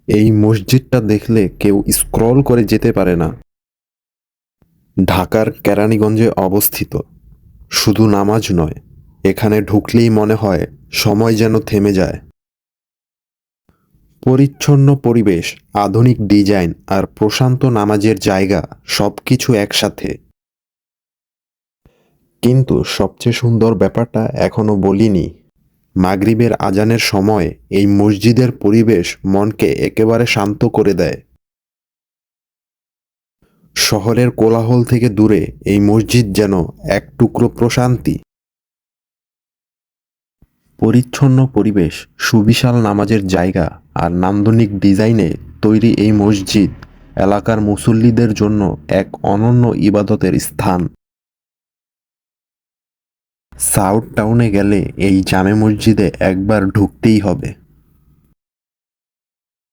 এই মসজিদটা দেখলে কেউ স্ক্রল করে যেতে পারে না। ঢাকার কেরানীগঞ্জে অবস্থিত। শুধু নামাজ নয়, এখানে ঢুকলেই মনে হয় সময় যেন থেমে যায়। পরিচ্ছন্ন পরিবেশ, আধুনিক ডিজাইন আর প্রশান্ত নামাজের জায়গা, সবকিছু একসাথে। কিন্তু সবচেয়ে সুন্দর ব্যাপারটা এখনো বলিনি। মাগরিবের আজানের সময় এই মসজিদের পরিবেশ মনকে একেবারে শান্ত করে দেয়। শহরের কোলাহল থেকে দূরে এই মসজিদ যেন এক টুকরো প্রশান্তি। পরিচ্ছন্ন পরিবেশ, সুবিশাল নামাজের জায়গা আর নান্দনিক ডিজাইনে তৈরি এই মসজিদ এলাকার মুসল্লিদের জন্য এক অনন্য ইবাদতের স্থান। সাউথ টাউনে গেলে এই জামে মসজিদে একবার ঢুকতেই হবে।